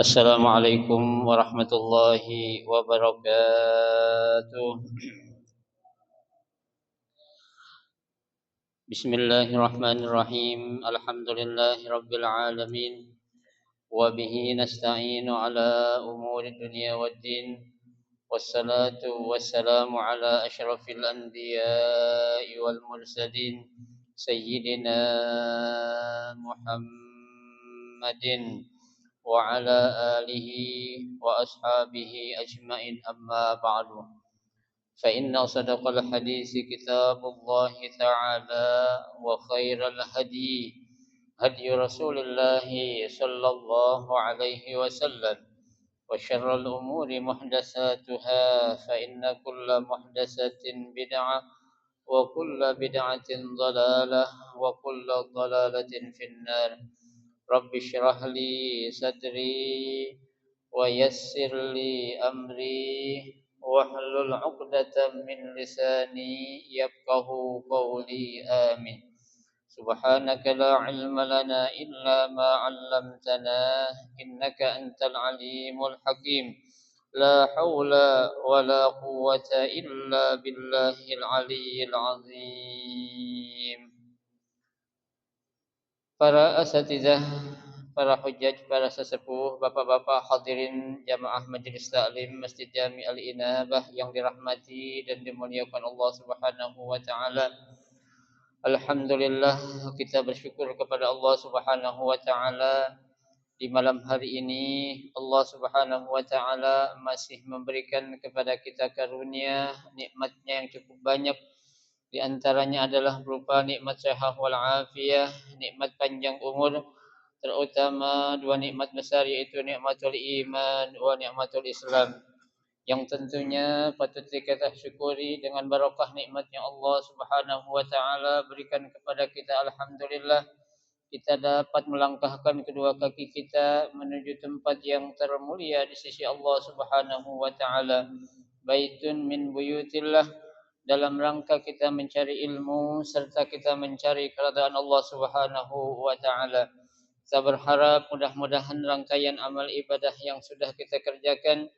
Assalamualaikum warahmatullahi wabarakatuh. Bismillahirrahmanirrahim. Alhamdulillahi rabbil alamin. Wa bihi nasta'inu ala umuri dunya waddin. Wassalatu wassalamu ala asyrafil anbiya'i wal mursalin sayyidina Muhammadin wa ala alihi wa ashabihi ajmain, amma ba'du. Fa inna sadaqal hadisi kitabullah ta'ala wa khairal hadi hadi Rasulillah sallallahu alaihi wasallam wa syarrul umuri muhdatsatuha fa inna kulla muhdatsatin bid'ah wa kulla bid'atin dhalalah wa kulla dhalalatin finnar. Rabbi syrah li sadri wa yassir li amri wahlul 'uqdatam min lisani yafqahu qawli. Amin. Subhanaka la ilma lana illa ma 'allamtana innaka antal alimul hakim. La haula wa la quwwata illa billahil aliyyil azim. Para asatizah, para hujjaj, para sesepuh, bapak-bapak hadirin jamaah Majelis Taklim Masjid Jami Al-Inabah yang dirahmati dan dimuliakan Allah Subhanahu wa taala. Alhamdulillah, kita bersyukur kepada Allah Subhanahu wa taala di malam hari ini. Allah Subhanahu wa taala masih memberikan kepada kita karunia nikmat-Nya yang cukup banyak. Di antaranya adalah berupa nikmat sehat wal afiyah, nikmat panjang umur, terutama dua nikmat besar, yaitu nikmatul iman wa nikmatul Islam, yang tentunya patut kita syukuri dengan barakah nikmat yang Allah Subhanahu wa taala berikan kepada kita. Alhamdulillah, kita dapat melangkahkan kedua kaki kita menuju tempat yang termulia di sisi Allah Subhanahu wa taala. Baitun min buyutillah, dalam rangka kita mencari ilmu serta kita mencari keridhaan Allah Subhanahu wa taala. Kita berharap mudah-mudahan rangkaian amal ibadah yang sudah kita kerjakan,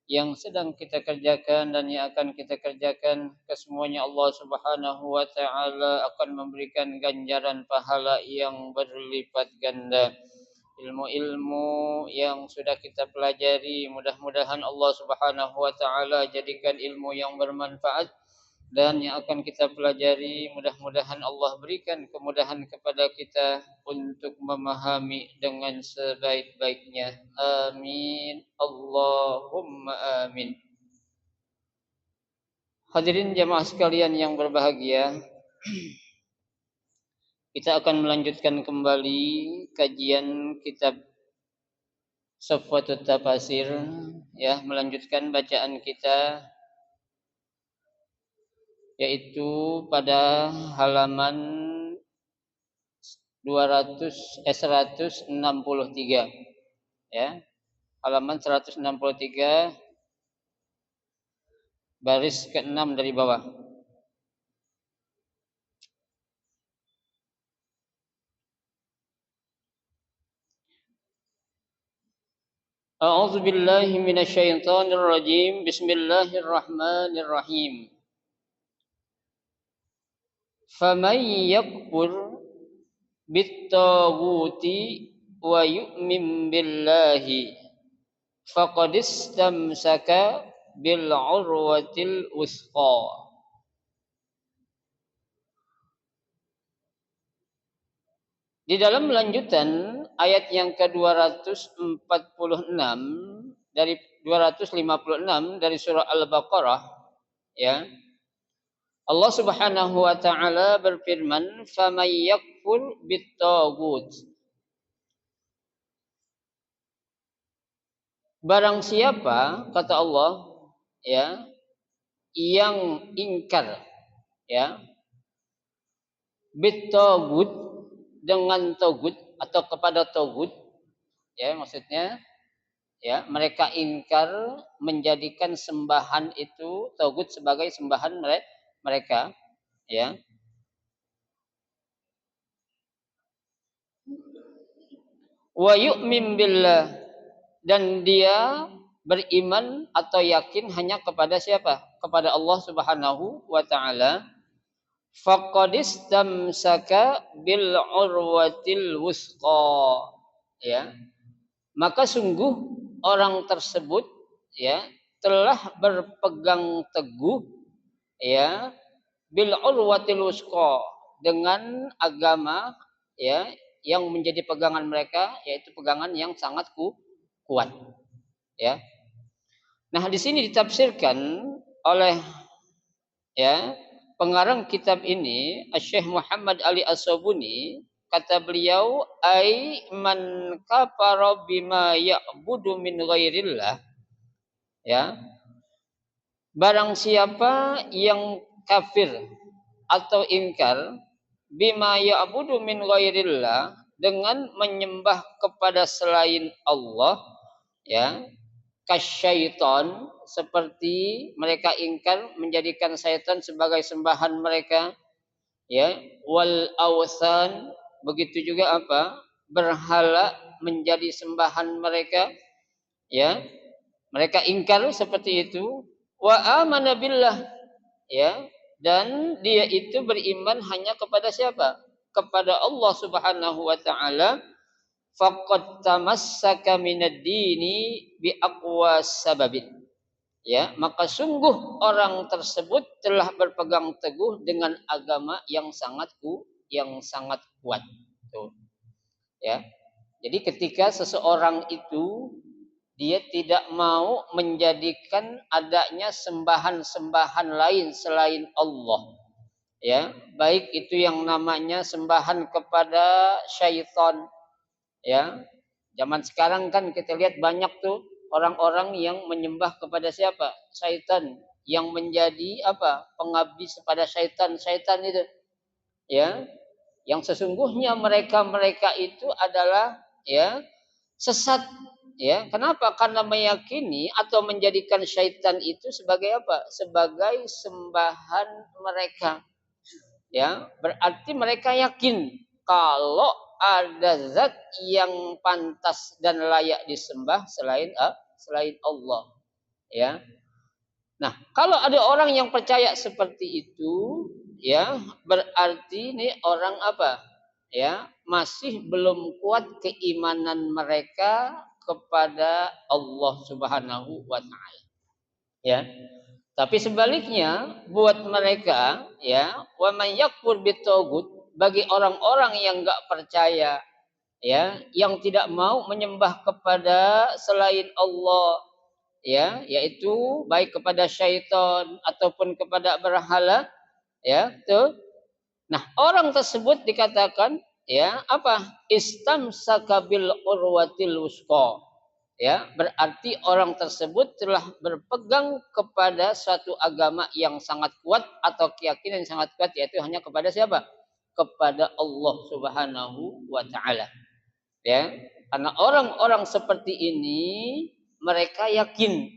yang sedang kita kerjakan dan yang akan kita kerjakan, kesemuanya Allah Subhanahu wa taala akan memberikan ganjaran pahala yang berlipat ganda. Ilmu-ilmu yang sudah kita pelajari, mudah-mudahan Allah Subhanahu wa taala jadikan ilmu yang bermanfaat, dan yang akan kita pelajari mudah-mudahan Allah berikan kemudahan kepada kita untuk memahami dengan sebaik-baiknya. Amin. Allahumma amin. Hadirin jamaah sekalian yang berbahagia, kita akan melanjutkan kembali kajian kitab Safwatut Tafasir, ya, melanjutkan bacaan kita, yaitu pada halaman 163, ya. Halaman 163 baris ke-6 dari bawah. A'udzu billahi minasyaitonir rajim. Bismillahirrahmanirrahim. Faman yakfur bit-taghuti wa yu'min billahi faqad istamsaka bil 'urwatil wuthqa. Di dalam lanjutan ayat yang ke-246 dari 256 dari surah Al-Baqarah, ya. Allah Subhanahu wa taala berfirman, "Faman yakfur bit-taghut." Barang siapa, kata Allah, ya, yang ingkar, ya, bit-taghut, dengan taghut atau kepada taghut, ya, maksudnya, ya, mereka ingkar menjadikan sembahan itu taghut sebagai sembahan mereka, ya. Wa yu'min billah, dan dia beriman atau yakin hanya kepada siapa? Kepada Allah Subhanahu wa taala, faqad istamsaka bil urwatil wusqa, ya, maka sungguh orang tersebut, ya, telah berpegang teguh, ya, bil urwatil wusqa, dengan agama, ya, yang menjadi pegangan mereka, yaitu pegangan yang sangat kuat, ya. Nah, di sini ditafsirkan oleh, ya, pengarang kitab ini, Syekh Muhammad Ali As-Sabuni, kata beliau, ai man kafara bima ya'budu min ghairillah, ya, barang siapa yang kafir atau ingkar bima ya'budu min ghairillah, dengan menyembah kepada selain Allah, ya, kasyaiton, seperti mereka ingkar menjadikan syaitan sebagai sembahan mereka, ya, wal awsan, begitu juga apa, berhala menjadi sembahan mereka, ya, mereka ingkar seperti itu. Wa amana billah, ya, dan dia itu beriman hanya kepada siapa? Kepada Allah Subhanahu wa taala. Faqad tamassaka minad dini bi aqwa sababin, ya, maka sungguh orang tersebut telah berpegang teguh dengan agama yang sangat kuat. Tuh, ya. Jadi ketika seseorang itu dia tidak mau menjadikan adanya sembahan-sembahan lain selain Allah, ya, baik itu yang namanya sembahan kepada syaitan, ya. Zaman sekarang kan kita lihat banyak tuh orang-orang yang menyembah kepada siapa? Syaitan, yang menjadi apa? Pengabdi kepada syaitan itu, ya. Yang sesungguhnya mereka-mereka itu adalah, ya, sesat, ya. Kenapa? Karena meyakini atau menjadikan syaitan itu sebagai apa? Sebagai sembahan mereka, ya. Berarti mereka yakin kalau ada zat yang pantas dan layak disembah selain Allah, ya. Nah, kalau ada orang yang percaya seperti itu, ya, berarti ini orang apa? Ya, masih belum kuat keimanan mereka kepada Allah Subhanahu wa taala, ya. Tapi sebaliknya buat mereka, ya, wa may yakfur bitaghut, bagi orang-orang yang enggak percaya, ya, yang tidak mau menyembah kepada selain Allah, ya, yaitu baik kepada syaitan ataupun kepada berhala, ya, tuh. Nah, orang tersebut dikatakan, ya, apa? Istamsaka bil urwatil wusqa. Ya, berarti orang tersebut telah berpegang kepada suatu agama yang sangat kuat atau keyakinan yang sangat kuat, yaitu hanya kepada siapa? Kepada Allah Subhanahu wa taala. Ya, karena orang-orang seperti ini mereka yakin,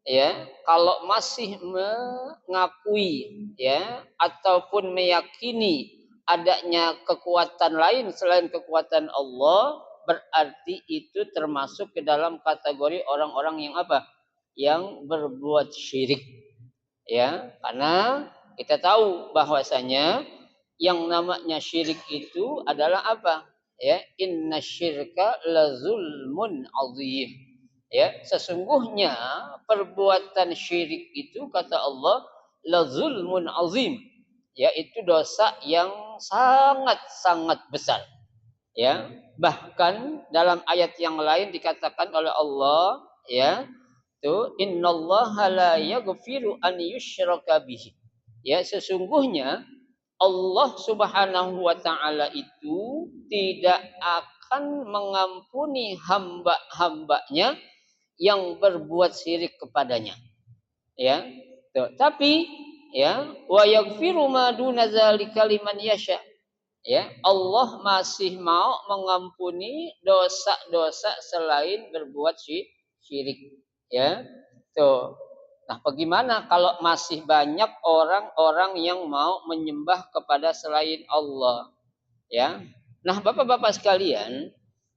ya, kalau masih mengakui, ya, ataupun meyakini adanya kekuatan lain selain kekuatan Allah, berarti itu termasuk ke dalam kategori orang-orang yang apa? Yang berbuat syirik, ya. Karena kita tahu bahwasanya yang namanya syirik itu adalah apa? Ya, innasyirka lazulmun azim. Ya, sesungguhnya perbuatan syirik itu, kata Allah, lazulmun azim, yaitu dosa yang sangat-sangat besar. Ya, bahkan dalam ayat yang lain dikatakan oleh Allah, ya, tuh, innallaha la yaghfiru an yusyraka bihi. Ya, sesungguhnya Allah Subhanahu wa taala itu tidak akan mengampuni hamba-hambanya yang berbuat syirik kepadanya, ya. Tuh, tapi, ya, wa yaghfiru ma duna dzalika liman yasha. Ya, Allah masih mau mengampuni dosa-dosa selain berbuat syirik, ya. Tuh. Nah, bagaimana kalau masih banyak orang-orang yang mau menyembah kepada selain Allah, ya? Nah, Bapak-bapak sekalian,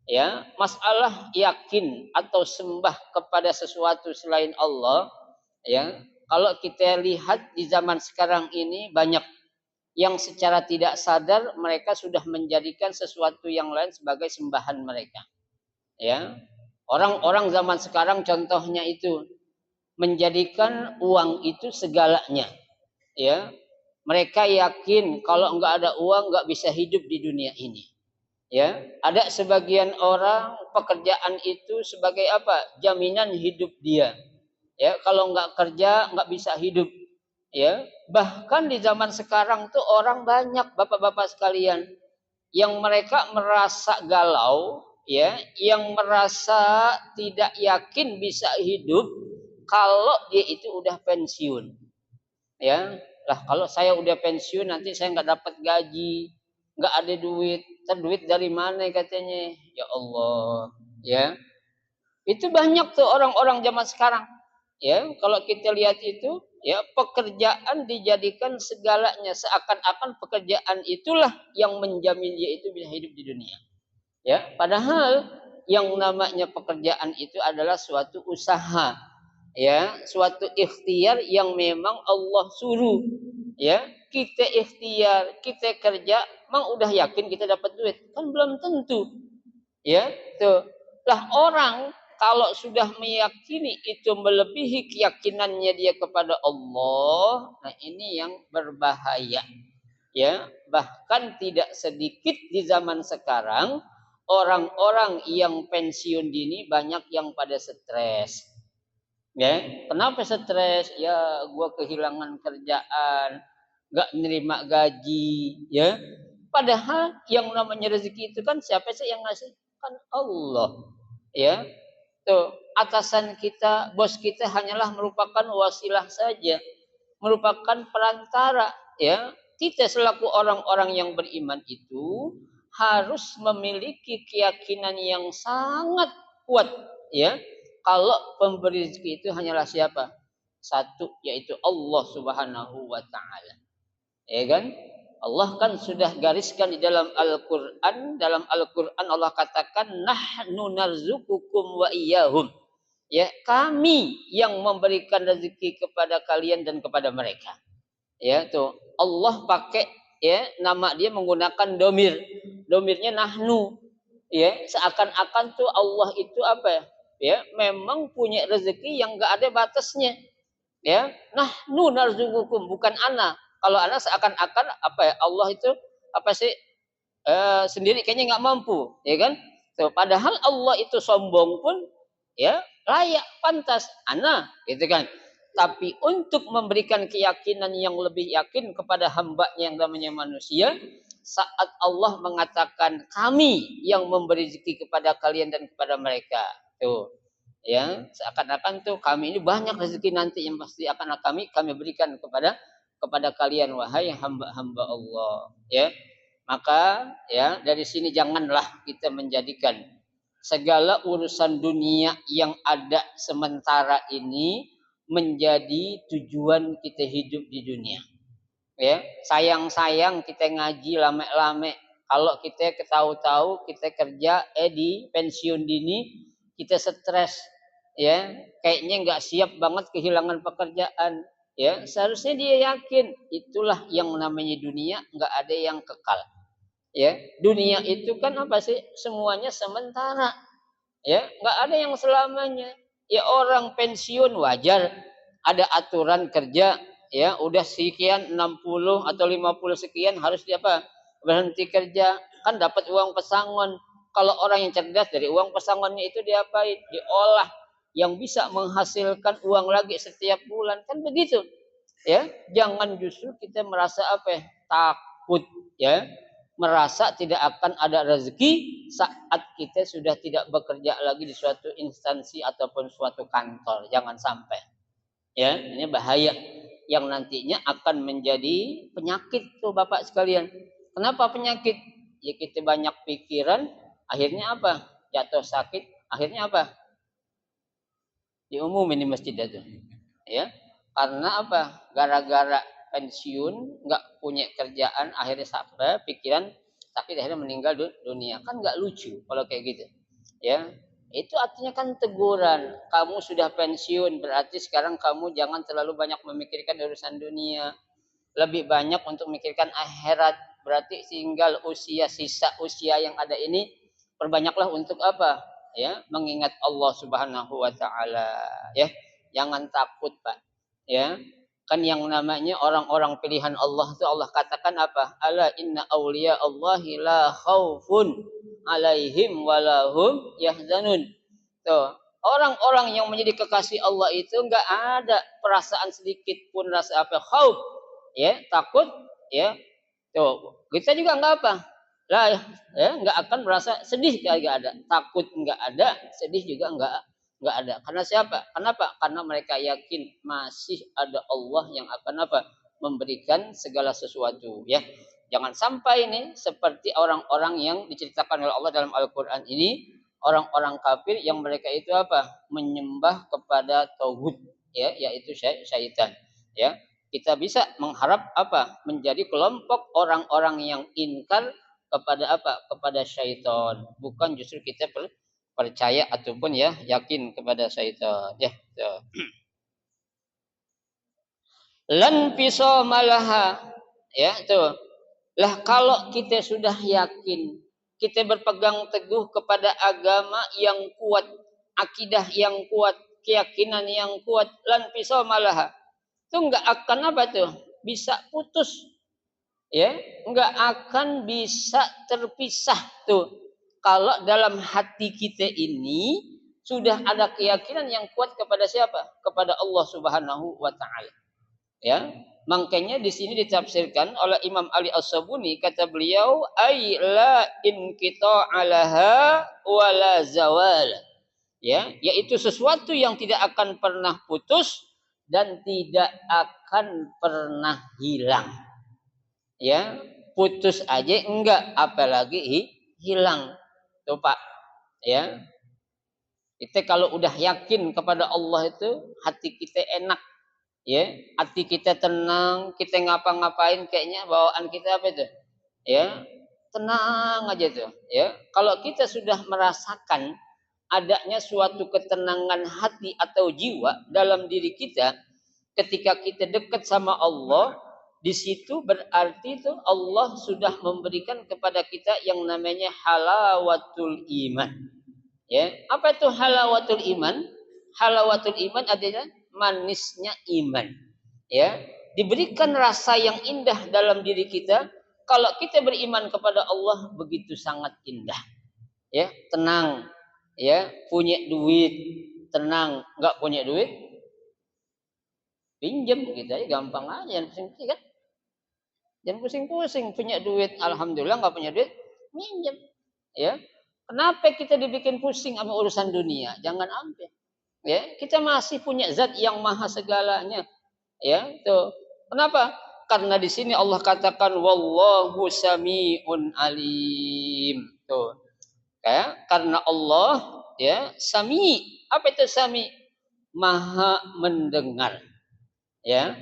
Ya, masalah yakin atau sembah kepada sesuatu selain Allah, ya. Kalau kita lihat di zaman sekarang ini banyak yang secara tidak sadar mereka sudah menjadikan sesuatu yang lain sebagai sembahan mereka. Ya. Orang-orang zaman sekarang contohnya itu menjadikan uang itu segalanya. Ya. Mereka yakin kalau nggak ada uang nggak bisa hidup di dunia ini. Ya, ada sebagian orang pekerjaan itu sebagai apa? Jaminan hidup dia. Ya, kalau nggak kerja nggak bisa hidup. Ya, bahkan di zaman sekarang tuh orang banyak bapak-bapak sekalian yang mereka merasa galau, ya, yang merasa tidak yakin bisa hidup kalau dia itu udah pensiun. Ya, lah kalau saya udah pensiun nanti saya nggak dapat gaji, nggak ada duit, duit dari mana katanya? Ya Allah, ya itu banyak tuh orang-orang zaman sekarang. Ya, kalau kita lihat itu, ya pekerjaan dijadikan segalanya seakan-akan pekerjaan itulah yang menjamin dia itu bisa hidup di dunia. Ya, padahal yang namanya pekerjaan itu adalah suatu usaha, ya, suatu ikhtiar yang memang Allah suruh. Ya, kita ikhtiar, kita kerja, memang udah yakin kita dapat duit? Kan belum tentu. Ya, tuh. Lah orang kalau sudah meyakini itu melebihi keyakinannya dia kepada Allah, nah ini yang berbahaya. Ya, bahkan tidak sedikit di zaman sekarang orang-orang yang pensiun dini banyak yang pada stres. Ya, kenapa stres? Ya, gua kehilangan kerjaan, nggak nerima gaji, ya. Padahal yang namanya rezeki itu kan siapa sih yang ngasih? Kan Allah. Ya. Tuh, atasan kita, bos kita hanyalah merupakan wasilah saja, merupakan perantara, ya. Kita selaku orang-orang yang beriman itu harus memiliki keyakinan yang sangat kuat, ya. Kalau pemberi rezeki itu hanyalah siapa? Satu, yaitu Allah Subhanahu wa taala. Ya kan? Allah kan sudah gariskan di dalam Al-Qur'an, Allah katakan nahnu narzuqukum wa iyyahum. Ya, kami yang memberikan rezeki kepada kalian dan kepada mereka. Ya, tuh. Allah pakai ya nama dia menggunakan domir. Domirnya nahnu. Ya, seakan-akan tuh Allah itu apa ya? Ya, memang punya rezeki yang enggak ada batasnya. Ya, nahnu narzuqukum bukan ana. Kalau ana seakan-akan apa ya? Allah itu apa sih? Sendiri kayaknya nggak mampu, ya kan? Tuh, padahal Allah itu sombong pun ya layak pantas ana gitu kan. Tapi untuk memberikan keyakinan yang lebih yakin kepada hambanya yang namanya manusia, saat Allah mengatakan kami yang memberi rezeki kepada kalian dan kepada mereka. Tuh, ya seakan-akan tuh kami ini banyak rezeki nanti yang pasti akan kami berikan kepada kalian wahai hamba-hamba Allah, ya. Maka ya dari sini janganlah kita menjadikan segala urusan dunia yang ada sementara ini menjadi tujuan kita hidup di dunia. Ya, sayang-sayang kita ngaji lame-lame. Kalau kita ketahu-tahu kita kerja di pensiun dini, kita stres, ya, kayaknya nggak siap banget kehilangan pekerjaan. Ya, seharusnya dia yakin itulah yang namanya dunia, nggak ada yang kekal. Ya, dunia itu kan apa sih? Semuanya sementara. Ya, nggak ada yang selamanya. Ya orang pensiun wajar, ada aturan kerja, ya udah sekian 60 atau 50 sekian harus dia apa? Berhenti kerja, kan dapat uang pesangon. Kalau orang yang cerdas dari uang pesangonnya itu diapain? Diolah yang bisa menghasilkan uang lagi setiap bulan, kan begitu. Ya, jangan justru kita merasa apa ya? Takut, ya merasa tidak akan ada rezeki saat kita sudah tidak bekerja lagi di suatu instansi ataupun suatu kantor. Jangan sampai. Ya, ini bahaya yang nantinya akan menjadi penyakit tuh Bapak sekalian. Kenapa penyakit? Ya kita banyak pikiran, akhirnya apa? Jatuh sakit, akhirnya apa? Diumumin di masjid itu. Ya. Karena apa? Gara-gara pensiun, nggak punya kerjaan, akhirnya sampai pikiran sakit akhirnya meninggal dunia. Kan nggak lucu kalau kayak gitu. Ya, itu artinya kan teguran. Kamu sudah pensiun, berarti sekarang kamu jangan terlalu banyak memikirkan urusan dunia. Lebih banyak untuk memikirkan akhirat. Berarti tinggal sisa usia yang ada ini perbanyaklah untuk apa? Ya, mengingat Allah Subhanahu wa taala, ya. Jangan takut, Pak. Ya. Kan yang namanya orang-orang pilihan Allah itu Allah katakan apa? Ala inna awliya Allahi la khaufun alaihim walahum yahzanun. Tuh, orang-orang yang menjadi kekasih Allah itu enggak ada perasaan sedikit pun rasa apa khauf, ya, takut, ya. Tuh, kita juga enggak apa? Lah, ya, enggak akan merasa sedih enggak ada, takut enggak ada, sedih juga enggak ada. Karena siapa? Kenapa? Karena mereka yakin masih ada Allah yang akan apa? Memberikan segala sesuatu, ya. Jangan sampai ini seperti orang-orang yang diceritakan oleh Allah dalam Al-Qur'an ini, orang-orang kafir yang mereka itu apa? Menyembah kepada tauhid, ya, yaitu syaitan, ya. Kita bisa mengharap apa? Menjadi kelompok orang-orang yang ingkar kepada apa? Kepada syaitan. Bukan justru kita percaya ataupun ya yakin kepada syaitan. Ya. Lan malaha. Ya, tuh. Lah kalau kita sudah yakin, kita berpegang teguh kepada agama yang kuat, akidah yang kuat, keyakinan yang kuat, lan malaha. Itu enggak akan apa tuh? Bisa putus. Ya, enggak akan bisa terpisah tuh. Kalau dalam hati kita ini sudah ada keyakinan yang kuat kepada siapa? Kepada Allah Subhanahu wa taala. Ya. Makanya di sini ditafsirkan oleh Imam Ali As-Sabuni, kata beliau ay la inqita alaha wala zawal. Ya, yaitu sesuatu yang tidak akan pernah putus dan tidak akan pernah hilang. Ya, putus aja enggak, apalagi hilang. Tuh Pak, ya. Kita kalau udah yakin kepada Allah itu hati kita enak, ya. Hati kita tenang, kita ngapa-ngapain kayaknya bawaan kita apa itu? Ya, tenang aja tuh, ya. Kalau kita sudah merasakan adanya suatu ketenangan hati atau jiwa dalam diri kita ketika kita dekat sama Allah, di situ berarti itu Allah sudah memberikan kepada kita yang namanya halawatul iman. Ya, apa itu halawatul iman? Halawatul iman adalah manisnya iman. Ya, diberikan rasa yang indah dalam diri kita kalau kita beriman kepada Allah begitu sangat indah. Ya, tenang. Ya, punya duit, tenang. Enggak punya duit, pinjam gitu aja, gampang aja, jangan pusing-pusing kan. Jangan pusing-pusing, punya duit alhamdulillah, nggak punya duit minjem. Ya, kenapa kita dibikin pusing sama urusan dunia? Jangan sampai. Ya, kita masih punya zat yang maha segalanya. Ya, tuh. Kenapa? Karena di sini Allah katakan wallahu samiun alim. Tuh. Ya, karena Allah ya sami. Apa itu sami? Maha mendengar. Ya,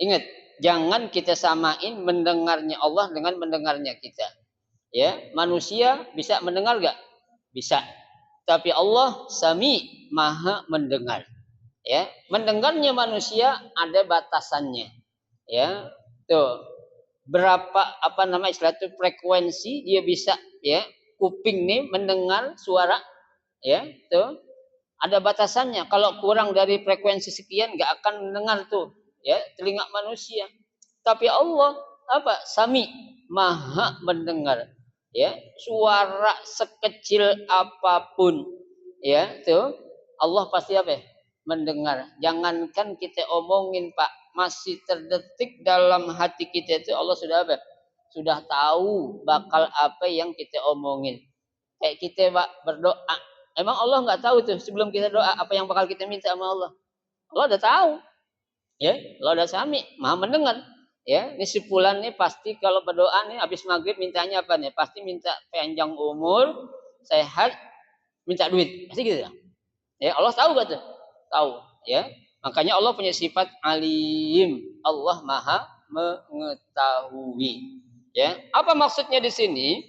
ingat, jangan kita samain mendengarnya Allah dengan mendengarnya kita. Ya, manusia bisa mendengar gak? Bisa. Tapi Allah sami, maha mendengar. Ya, mendengarnya manusia ada batasannya. Ya, tuh. Berapa apa nama istilah itu frekuensi dia bisa, ya, kuping nih mendengar suara, ya, tuh. Ada batasannya. Kalau kurang dari frekuensi sekian nggak akan mendengar tuh, ya, telinga manusia. Tapi Allah apa? Sami, maha mendengar. Ya, suara sekecil apapun, ya, tuh Allah pasti apa? Mendengar. Jangankan kita omongin, Pak, masih terdetik dalam hati kita itu Allah sudah apa? Sudah tahu bakal apa yang kita omongin. Kayak kita, Pak, berdoa, emang Allah nggak tahu tuh sebelum kita doa apa yang bakal kita minta sama Allah? Allah udah tahu, ya. Allah udah sami, maha mendengar. Ya, ini si Fulan nih pasti kalau berdoa nih habis maghrib mintanya apa nih? Pasti minta panjang umur, sehat, minta duit, pasti gitu ya. Ya, Allah tahu gak tuh? Tahu, ya. Makanya Allah punya sifat alim. Allah maha mengetahui. Ya, apa maksudnya di sini?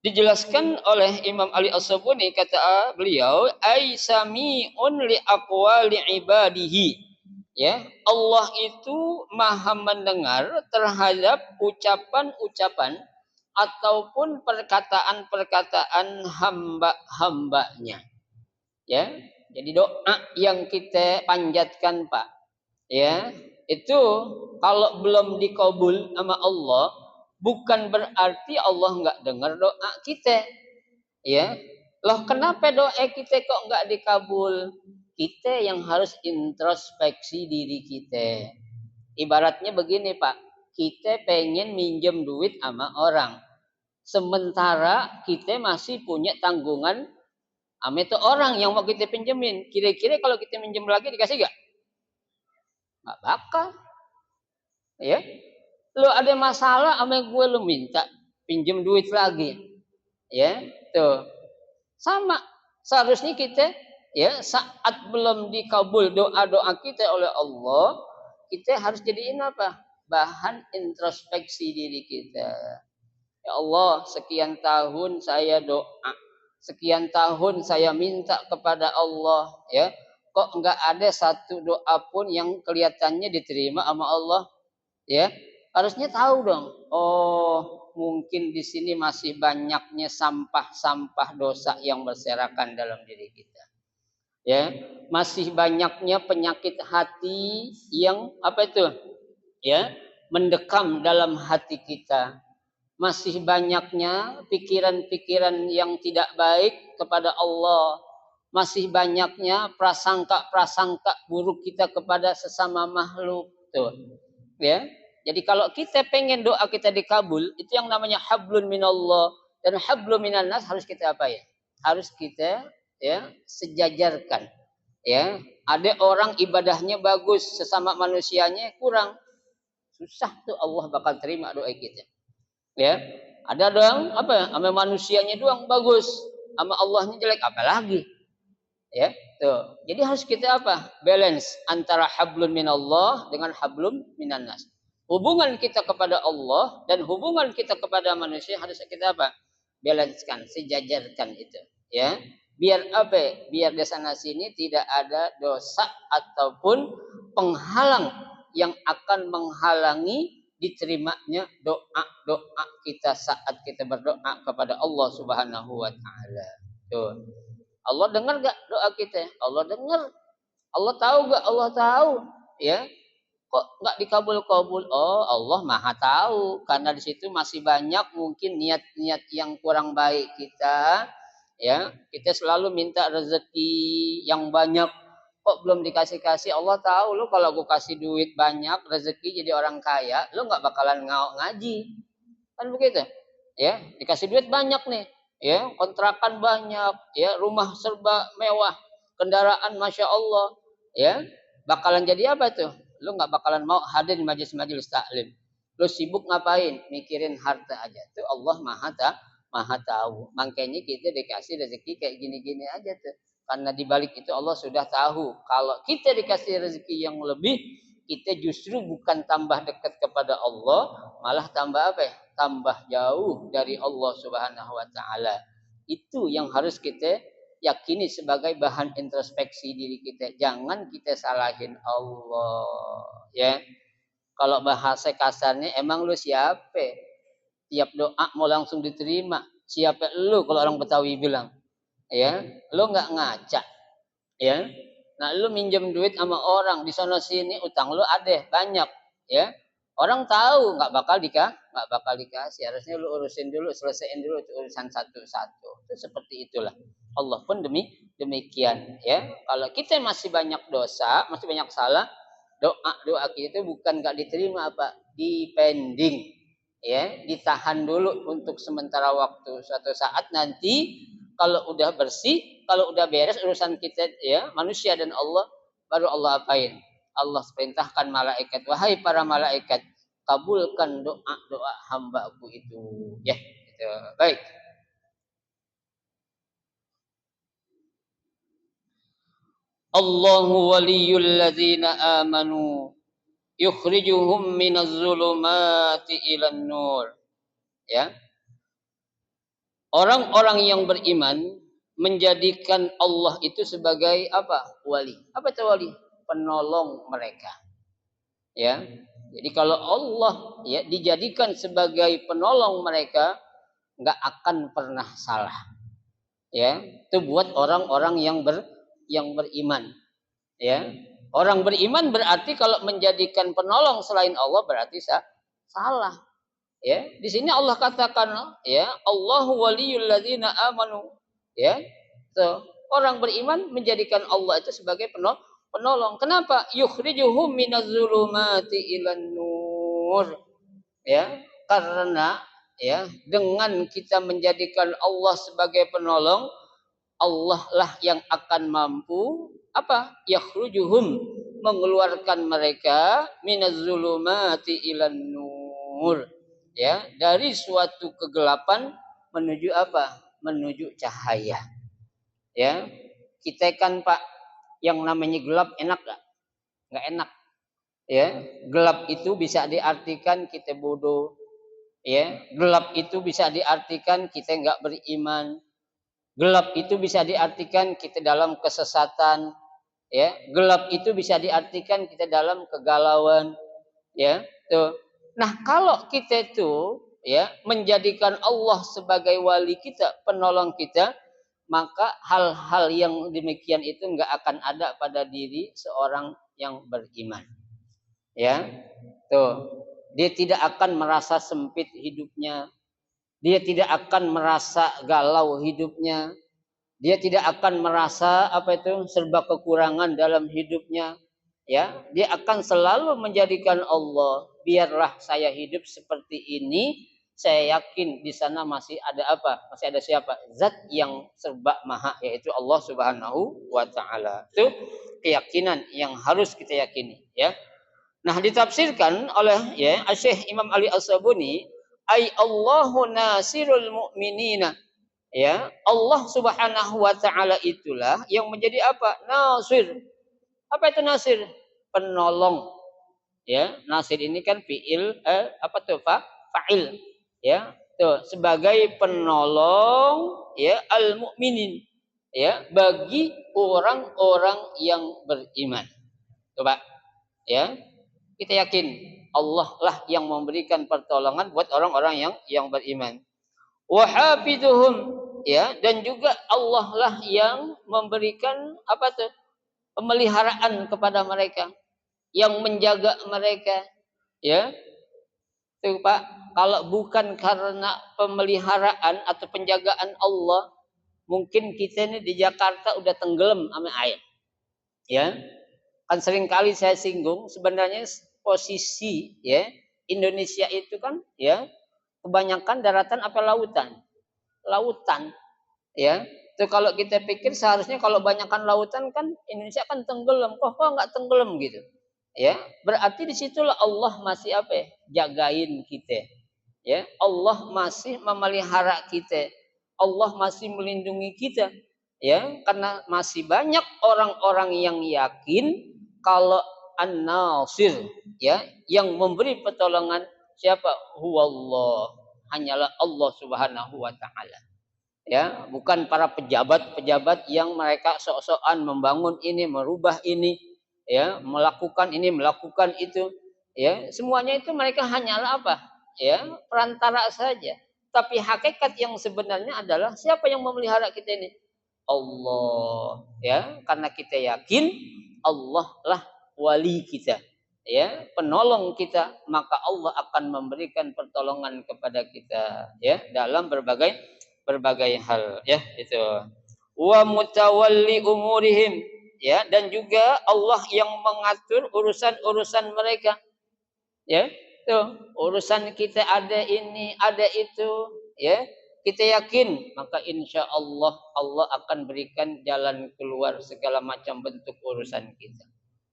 Dijelaskan oleh Imam Ali As-Sabuni, kata beliau, ai sami'un li aqwali ibadihi. Ya, Allah itu maha mendengar terhadap ucapan-ucapan ataupun perkataan-perkataan hamba-hambanya. Ya, jadi doa yang kita panjatkan, Pak, ya, itu kalau belum dikabul sama Allah, bukan berarti Allah nggak dengar doa kita. Ya, loh kenapa doa kita kok nggak dikabul? Kita yang harus introspeksi diri kita. Ibaratnya begini, Pak, kita pengen minjem duit sama orang, sementara kita masih punya tanggungan sama itu orang yang mau kita pinjemin. Kira-kira kalau kita minjem lagi dikasih gak? Nggak bakal. Ya, lu ada masalah sama gue, lu minta pinjem duit lagi, ya, tuh sama. Seharusnya kita, ya, saat belum dikabul doa-doa kita oleh Allah, kita harus jadiin apa? Bahan introspeksi diri kita. Ya Allah, sekian tahun saya doa, sekian tahun saya minta kepada Allah, ya, kok nggak ada satu doa pun yang kelihatannya diterima sama Allah. Ya, harusnya tahu dong. Oh, mungkin di sini masih banyaknya sampah-sampah dosa yang berserakan dalam diri kita. Ya, masih banyaknya penyakit hati yang apa itu? Ya, mendekam dalam hati kita. Masih banyaknya pikiran-pikiran yang tidak baik kepada Allah. Masih banyaknya prasangka-prasangka buruk kita kepada sesama makhluk. Tuh. Ya. Jadi kalau kita pengen doa kita dikabul, itu yang namanya hablun minallah dan hablun minan nas harus kita apa ya? Harus kita, ya, sejajarkan. Ya, ada orang ibadahnya bagus, sesama manusianya kurang. Susah tuh Allah bakal terima doa kita. Ya. Ada dong apa ya? Sama manusianya doang bagus, sama Allahnya jelek, apalagi. Ya, tuh. Jadi harus kita apa? Balance antara hablun minallah dengan hablum minan nas. Hubungan kita kepada Allah dan hubungan kita kepada manusia harus kita apa? Balancekan, sejajarkan itu, ya. Biar apa? Biar di sana sini tidak ada dosa ataupun penghalang yang akan menghalangi diterimanya doa-doa kita saat kita berdoa kepada Allah Subhanahu wa taala. Tuh. Allah dengar gak doa kita? Allah dengar. Allah tahu gak? Allah tahu. Ya, kok nggak dikabul-kabul? Oh, Allah Maha tahu, karena di situ masih banyak mungkin niat-niat yang kurang baik kita. Ya, kita selalu minta rezeki yang banyak, kok belum dikasih-kasih. Allah tahu lu kalau gue kasih duit banyak, rezeki jadi orang kaya, lu nggak bakalan ngaji, kan begitu? Ya, dikasih duit banyak nih, ya, kontrakan banyak, ya, rumah serba mewah, kendaraan masya Allah, ya, bakalan jadi apa tuh? Lu nggak bakalan mau hadir di majelis-majelis taklim. Lu sibuk ngapain? Mikirin harta aja. Tuh Allah maha tahu. Makanya kita dikasih rezeki kayak gini-gini aja tuh. Karena di balik itu Allah sudah tahu. Kalau kita dikasih rezeki yang lebih, kita justru bukan tambah dekat kepada Allah, malah tambah apa ya? Tambah jauh dari Allah Subhanahu wa taala. Itu yang harus kita yakini sebagai bahan introspeksi diri kita. Jangan kita salahin Allah, ya. Kalau bahasa kasarnya, emang lu siapa? Tiap doa mau langsung diterima. Siapa lu kalau orang Betawi bilang? Ya, lu nggak ngaca, ya. Nah, lu minjem duit sama orang di sana sini, utang lu ada banyak, ya. Orang tahu nggak bakal dikasih. Harusnya lu urusin dulu, selesaiin dulu urusan satu-satu. Itu seperti itulah. Allah pun demikian, ya. Kalau kita masih banyak dosa, masih banyak salah, doa kita itu bukan nggak diterima, apa? Dipending, ya, ditahan dulu untuk sementara waktu. Suatu saat nanti kalau udah bersih, kalau udah beres urusan kita, ya, manusia dan Allah, baru Allah apain? Allah perintahkan malaikat, wahai para malaikat, kabulkan doa-doa hamba-Ku itu. Ya, gitu. Baik. Allahu waliyul ladzina amanu yukhrijuhum minaz zulumati ilan nur. Ya. Orang-orang yang beriman menjadikan Allah itu sebagai apa? Wali. Apa itu wali? Penolong mereka. Ya. Jadi kalau Allah ya dijadikan sebagai penolong mereka, nggak akan pernah salah. Ya, itu buat orang-orang yang beriman. Ya, orang beriman berarti kalau menjadikan penolong selain Allah berarti salah. Ya, di sini Allah katakan ya, Allahu waliyul ladzina amanu. Ya. So, orang beriman menjadikan Allah itu sebagai penolong. Kenapa? Yukhrijuhum minaz zulumati ilan nur. Ya, karena ya, dengan kita menjadikan Allah sebagai penolong, Allah lah yang akan mampu apa? Yakhrujuhum, mengeluarkan mereka minaz zulumati ilan nur. Ya, dari suatu kegelapan menuju apa? Menuju cahaya. Ya. Kita kan Pak yang namanya gelap enak gak? Nggak enak. Ya, gelap itu bisa diartikan kita bodoh. Ya, gelap itu bisa diartikan kita nggak beriman. Gelap itu bisa diartikan kita dalam kesesatan. Ya, gelap itu bisa diartikan kita dalam kegalauan. Ya, tuh. Nah, kalau kita itu ya menjadikan Allah sebagai wali kita, penolong kita, maka hal-hal yang demikian itu nggak akan ada pada diri seorang yang beriman. Ya, tuh. Dia tidak akan merasa sempit hidupnya. Dia tidak akan merasa galau hidupnya. Dia tidak akan merasa apa itu serba kekurangan dalam hidupnya. Ya, dia akan selalu menjadikan Allah, biarlah saya hidup seperti ini. Saya yakin di sana masih ada apa? Masih ada siapa? Zat yang serba maha, yaitu Allah Subhanahu wa taala. Itu keyakinan yang harus kita yakini, ya. Nah, ditafsirkan oleh ya Syekh Imam Ali As-Sabuni, ay Allahu nasirul mu'minina. Ya, Allah Subhanahu wa taala itulah yang menjadi apa? Nasir. Apa itu nasir? Penolong. Ya, nasir ini kan fiil apa tuh? Fa'il. Ya, tuh sebagai penolong ya al-mukminin. Ya, bagi orang-orang yang beriman. Coba ya. Kita yakin Allah lah yang memberikan pertolongan buat orang-orang yang beriman. Wahafidhuhum, ya, dan juga Allah lah yang memberikan apa tuh? Pemeliharaan kepada mereka, yang menjaga mereka, ya. Tuh Pak, kalau bukan karena pemeliharaan atau penjagaan Allah, mungkin kita ini di Jakarta udah tenggelam sama air. Ya. Kan sering kali saya singgung sebenarnya posisi ya Indonesia itu kan ya kebanyakan daratan apa lautan? Lautan. Ya. Itu kalau kita pikir seharusnya kalau banyakkan lautan kan Indonesia kan tenggelam. Kok nggak tenggelam gitu? Ya, berarti disitulah Allah masih apa ya? Jagain kita. Ya, Allah masih memelihara kita. Allah masih melindungi kita. Ya, karena masih banyak orang-orang yang yakin kalau An-Nasir ya yang memberi pertolongan siapa? Huwallah, hanyalah Allah Subhanahu wa taala. Ya, bukan para pejabat-pejabat yang mereka sok-sokan membangun ini, merubah ini, ya, melakukan ini, melakukan itu, ya. Semuanya itu mereka hanyalah apa? Ya, perantara saja. Tapi hakikat yang sebenarnya adalah siapa yang memelihara kita ini? Allah, ya, karena kita yakin Allah lah wali kita, ya, penolong kita, maka Allah akan memberikan pertolongan kepada kita, ya, dalam berbagai hal, ya, itu. Wa mutawalli umurihim, ya, dan juga Allah yang mengatur urusan-urusan mereka, ya. Tuh, urusan kita ada ini, ada itu, ya. Kita yakin, maka insya Allah Allah akan berikan jalan keluar segala macam bentuk urusan kita.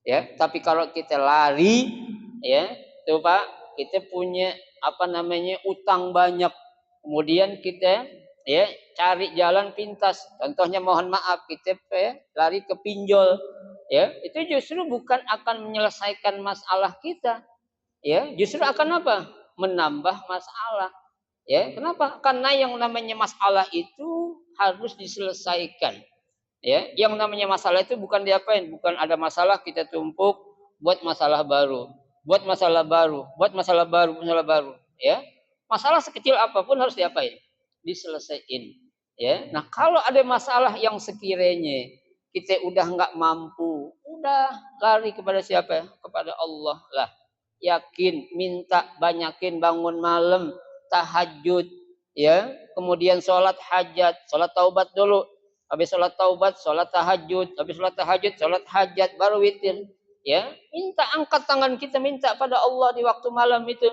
Ya, tapi kalau kita lari, ya, tuh Pak, kita punya apa namanya utang banyak, kemudian kita ya cari jalan pintas. Contohnya mohon maaf kita ya, lari ke pinjol, ya, itu justru bukan akan menyelesaikan masalah kita, ya, justru akan apa? Menambah masalah. Ya, kenapa? Karena yang namanya masalah itu harus diselesaikan. Ya, yang namanya masalah itu bukan diapain, bukan ada masalah kita tumpuk buat masalah baru, buat masalah baru, buat masalah baru, masalah baru. Ya, masalah sekecil apapun harus diapain? Diselesaikan. Ya, nah kalau ada masalah yang sekiranya kita udah nggak mampu, udah lari kepada siapa? Kepada Allah lah. Yakin, minta, banyakin bangun malam, tahajud, ya, kemudian sholat hajat, sholat taubat dulu, habis sholat taubat, sholat tahajud, habis sholat tahajud, sholat hajat, baru witir, ya, minta, angkat tangan kita minta pada Allah di waktu malam itu,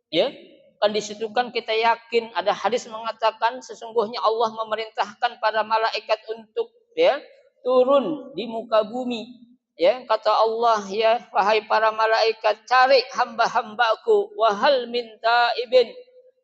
ya, kan disitu kan kita yakin ada hadis mengatakan sesungguhnya Allah memerintahkan para malaikat untuk ya turun di muka bumi. Ya, kata Allah, ya wahai para malaikat, cari hamba-hambaku, wahal minta ibn,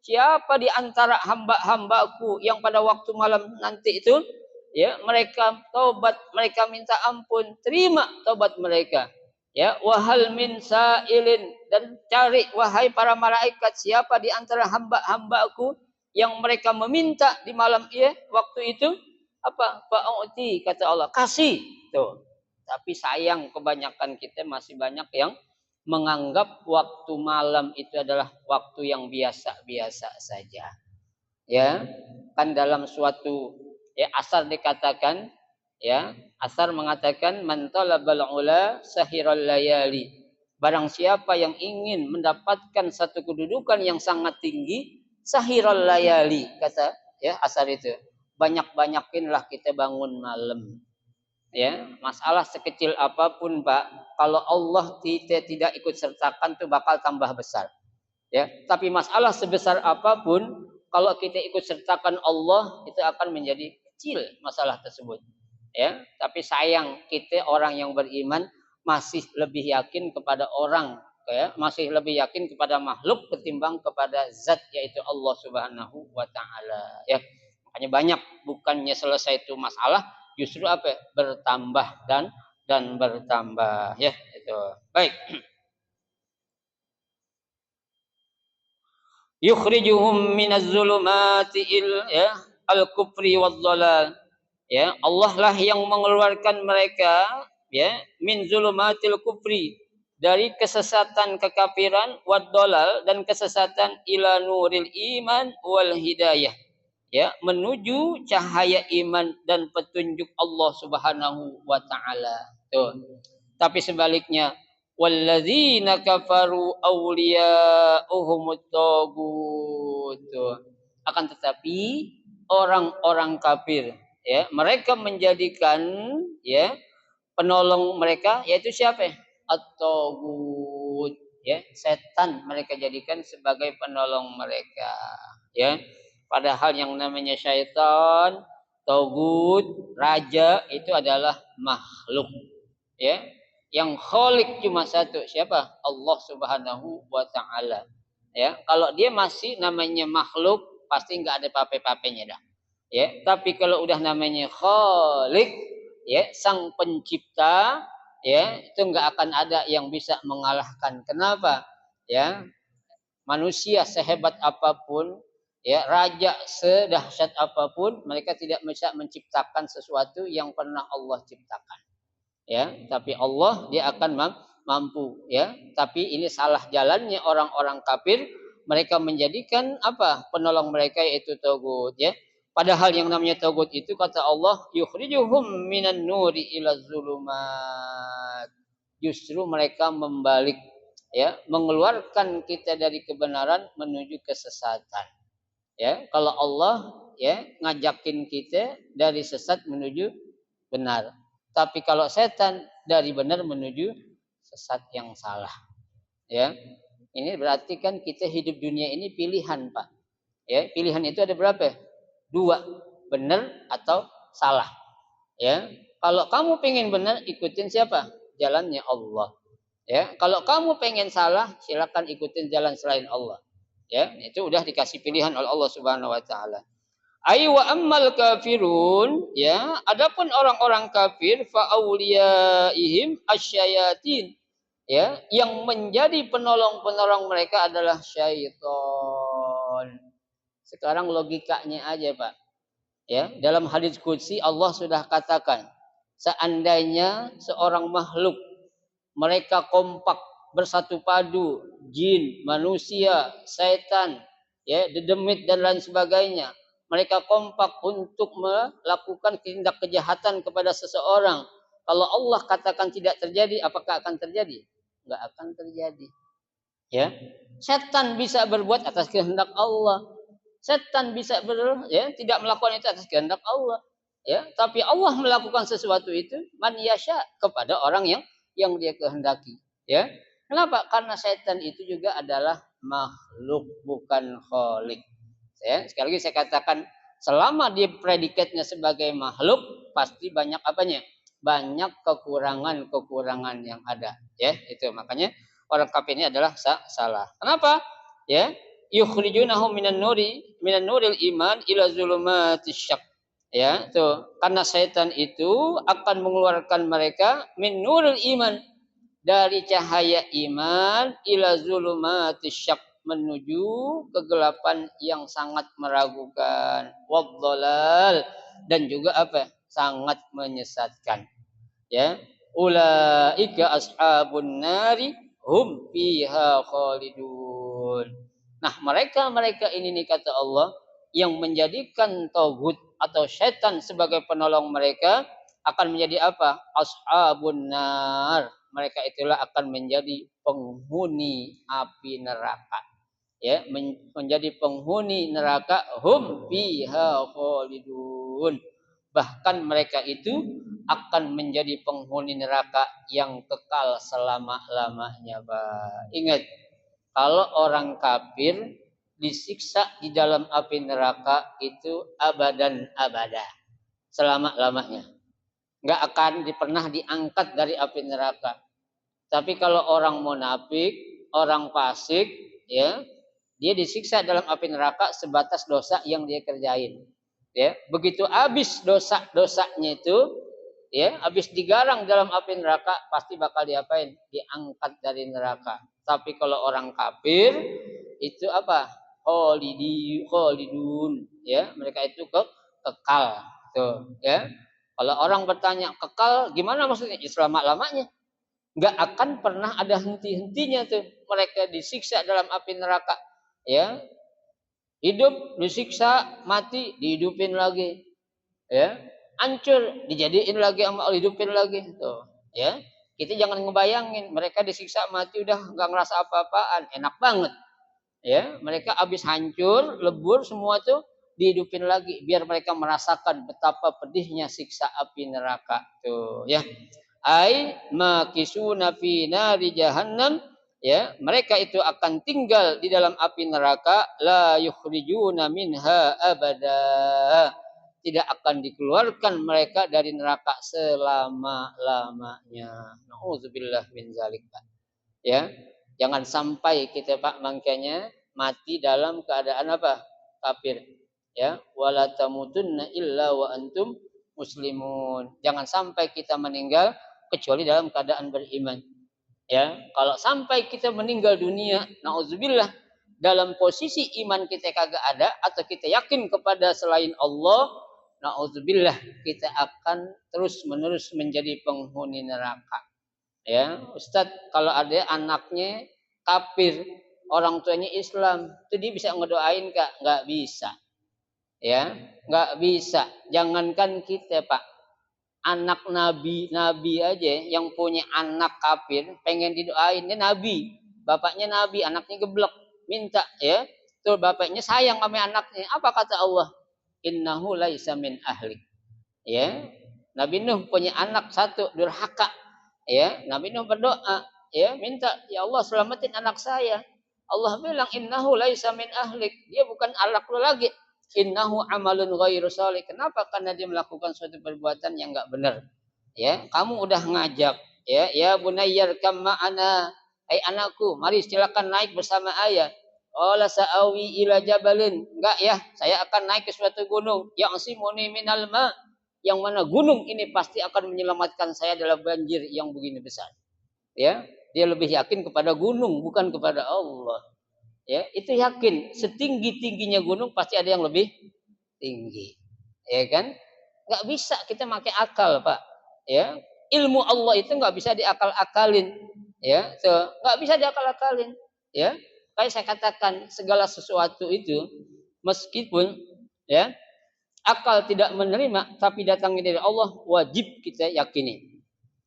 siapa di antara hamba-hambaku yang pada waktu malam nanti itu ya mereka taubat, mereka minta ampun, terima taubat mereka. Ya, wahal min sa'ilin, dan cari wahai para malaikat siapa di antara hamba-hambaku yang mereka meminta di malam waktu itu apa? Fa'uti, kata Allah, kasih. Tuh. Tapi sayang kebanyakan kita masih banyak yang menganggap waktu malam itu adalah waktu yang biasa-biasa saja. Ya, kan dalam suatu asar dikatakan, ya, asar mengatakan man talabal ula sahiral layali. Barang siapa yang ingin mendapatkan satu kedudukan yang sangat tinggi, sahiral layali, kata asar itu. Banyak-banyakinlah kita bangun malam. Ya, masalah sekecil apapun, Pak, kalau Allah tidak ikut sertakan tuh bakal tambah besar. Ya, tapi masalah sebesar apapun kalau kita ikut sertakan Allah itu akan menjadi kecil masalah tersebut. Ya, tapi sayang kita orang yang beriman masih lebih yakin kepada orang, ya, masih lebih yakin kepada makhluk ketimbang kepada zat yaitu Allah Subhanahu wa taala, ya. Makanya banyak bukannya selesai itu masalah, justru apa? Bertambah dan bertambah, ya, itu. Baik. Yukhrijuhum minaz zulumati al-kufri wadh-dhalal. Ya, Allah lah yang mengeluarkan mereka min zulumatil kufri, dari kesesatan kekafiran, wadh-dhalal, dan kesesatan, ila nuril iman wal hidayah. Ya, menuju cahaya iman dan petunjuk Allah Subhanahu wa taala. Tuh. Tapi sebaliknya, walladzina kafaru awliya'uhumut tagut. Akan tetapi orang-orang kafir, ya, mereka menjadikan penolong mereka yaitu siapa? At-tagut, ya, setan mereka jadikan sebagai penolong mereka, ya. Padahal yang namanya syaitan, tagut, raja itu adalah makhluk, ya. Yang khalik cuma satu, siapa? Allah Subhanahu wa taala. Ya, kalau dia masih namanya makhluk pasti nggak ada pape-papenya dah. Ya, tapi kalau udah namanya khalik, ya, sang pencipta, ya, itu nggak akan ada yang bisa mengalahkan. Kenapa? Ya, manusia sehebat apapun, ya, raja sedahsyat apapun, mereka tidak bisa menciptakan sesuatu yang pernah Allah ciptakan. Ya, tapi Allah dia akan mampu, ya. Tapi ini salah jalannya orang-orang kafir, mereka menjadikan apa? Penolong mereka yaitu tagut, ya. Padahal yang namanya tagut itu kata Allah, yukhrijuhum minan nuri ila zulumat. Justru mereka membalik, ya, mengeluarkan kita dari kebenaran menuju kesesatan. Ya, kalau Allah ngajakin kita dari sesat menuju benar. Tapi kalau setan dari benar menuju sesat yang salah. Ya. Ini berarti kan kita hidup dunia ini pilihan, Pak. Ya, pilihan itu ada berapa? 2, benar atau salah. Ya. Kalau kamu pengen benar, ikutin siapa? Jalannya Allah. Ya, kalau kamu pengen salah, silakan ikutin jalan selain Allah. Ya, itu udah dikasih pilihan oleh Allah Subhanahu wa taala. Ai wa ammal kafirun, ya, adapun orang-orang kafir fa auliyaihim asyayatin, ya, yang menjadi penolong-penolong mereka adalah syaitan. Sekarang logikanya aja, Pak. Ya, dalam hadis qudsi Allah sudah katakan, seandainya seorang makhluk mereka kompak bersatu padu, jin, manusia, setan, ya, dedemit dan lain sebagainya. Mereka kompak untuk melakukan tindak kejahatan kepada seseorang. Kalau Allah katakan tidak terjadi, apakah akan terjadi? Enggak akan terjadi. Ya, setan bisa berbuat atas kehendak Allah. Setan bisa tidak melakukan itu atas kehendak Allah. Ya, tapi Allah melakukan sesuatu itu man yasha kepada orang yang dia kehendaki. Ya, kenapa? Karena setan itu juga adalah makhluk bukan khalik. Ya, sekali lagi saya katakan selama dia predikatnya sebagai makhluk pasti banyak apanya? Banyak kekurangan-kekurangan yang ada. Ya, itu makanya orang kafir ini adalah salah. Kenapa? Ya, yukhrijunahum minan nuril iman ila zulumatis syak. Ya, tuh. Karena setan itu akan mengeluarkan mereka min nuril iman dari cahaya iman ila zulumatis syak menuju kegelapan yang sangat meragukan, wadhalal dan juga apa? Sangat menyesatkan. Ya, ulaika ashabun nari hum fiha khalidun. Nah, mereka ini nih kata Allah yang menjadikan tauhid atau setan sebagai penolong mereka akan menjadi apa? Ashabun nar. Mereka itulah akan menjadi penghuni api neraka. Ya, menjadi penghuni neraka hum fiha khalidun. Bahkan mereka itu akan menjadi penghuni neraka yang kekal selama-lamanya, Pak. Ingat, kalau orang kafir disiksa di dalam api neraka itu abadan abada, selama-lamanya. Enggak akan pernah diangkat dari api neraka. Tapi kalau orang munafik, orang fasik, ya, dia disiksa dalam api neraka sebatas dosa yang dia kerjain. Ya, begitu habis dosa-dosanya itu, ya, habis digarang dalam api neraka, pasti bakal diapain? Diangkat dari neraka. Tapi kalau orang kafir itu apa? Khalidun, ya, mereka itu kekal. Tuh, ya. Kalau orang bertanya, kekal gimana maksudnya? Ya, selama-lamanya. Enggak akan pernah ada henti-hentinya tuh mereka disiksa dalam api neraka. Ya, hidup disiksa, mati dihidupin lagi, ya, hancur dijadiin lagi sama Allah, hidupin lagi tuh, ya. Kita jangan ngebayangin mereka disiksa mati udah nggak ngerasa apa-apaan, enak banget, ya. Mereka habis hancur lebur semua tuh dihidupin lagi biar mereka merasakan betapa pedihnya siksa api neraka tuh, ya. Ai makisuna fi nari jahannam, ya, mereka itu akan tinggal di dalam api neraka, la yukhrijuna minha abada, tidak akan dikeluarkan mereka dari neraka selama-lamanya. Nauzubillah min zalik, Pak. Ya, jangan sampai kita, Pak, makanya mati dalam keadaan apa? Kafir. Ya, wala tamutunna illa wa antum muslimun. Jangan sampai kita meninggal kecuali dalam keadaan beriman. Ya, kalau sampai kita meninggal dunia, nauzubillah, dalam posisi iman kita kagak ada atau kita yakin kepada selain Allah, nauzubillah, kita akan terus-menerus menjadi penghuni neraka. Ya, Ustadz, kalau ada anaknya kafir, orang tuanya Islam, itu dia bisa ngedoain Kak? Nggak bisa. Ya, nggak bisa. Jangankan kita, Pak. Anak nabi aja yang punya anak kafir pengen didoain, dia nabi, bapaknya nabi, anaknya geblek, minta, ya, tuh bapaknya sayang sama anaknya. Apa kata Allah? Innahu laisa min ahlik. Ya, Nabi Nuh punya anak satu durhaka, ya, Nabi Nuh berdoa, ya, minta, ya Allah selamatin anak saya. Allah bilang innahu laisa min ahlik, dia bukan anak lu lagi. Innahu amalun ghairu shalih. Kenapa? Karena dia melakukan suatu perbuatan yang enggak benar. Ya, kamu udah ngajak, ya bunayyar kam ma'ana. Hai anakku, mari silakan naik bersama ayah. Qala sa'awi ila jabalin. Enggak ya, saya akan naik ke suatu gunung yang simuni minal ma, yang mana gunung ini pasti akan menyelamatkan saya dalam banjir yang begini besar. Ya, dia lebih yakin kepada gunung bukan kepada Allah. Ya, itu yakin setinggi-tingginya gunung pasti ada yang lebih tinggi. Ya kan? Nggak bisa kita pakai akal, Pak. Ya, ilmu Allah itu nggak bisa diakal-akalin. Ya, so, nggak bisa diakal-akalin. Ya, kayak saya katakan segala sesuatu itu meskipun ya akal tidak menerima tapi datangnya dari Allah wajib kita yakini.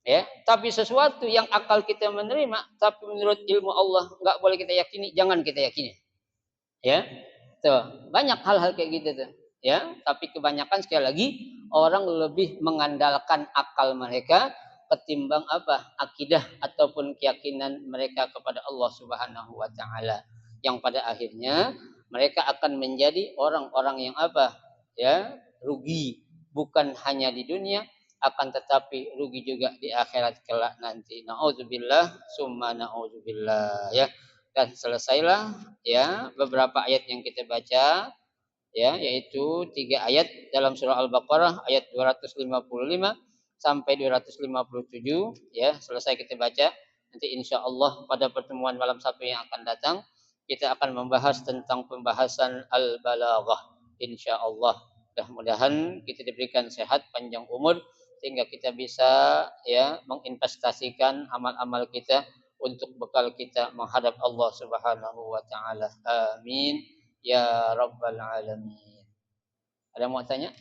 Ya, tapi sesuatu yang akal kita menerima tapi menurut ilmu Allah nggak boleh kita yakini, jangan kita yakini. Ya, tuh banyak hal-hal kayak gitu tuh. Ya, tapi kebanyakan sekali lagi orang lebih mengandalkan akal mereka ketimbang apa akidah ataupun keyakinan mereka kepada Allah Subhanahu Wa Taala. Yang pada akhirnya mereka akan menjadi orang-orang yang apa? Ya, rugi bukan hanya di dunia akan tetapi rugi juga di akhirat kelak nanti. Nauzubillah summa nauzubillah ya. Dan selesailah ya beberapa ayat yang kita baca ya yaitu 3 ayat dalam surah Al-Baqarah ayat 255 sampai 257 ya selesai kita baca. Nanti insya Allah pada pertemuan malam Sabtu yang akan datang kita akan membahas tentang pembahasan al-balaghah insya Allah. Mudah-mudahan kita diberikan sehat panjang umur sehingga kita bisa ya menginvestasikan amal-amal kita untuk bekal kita menghadap Allah Subhanahu wa taala. Amin ya rabbal alamin. Ada mau tanya?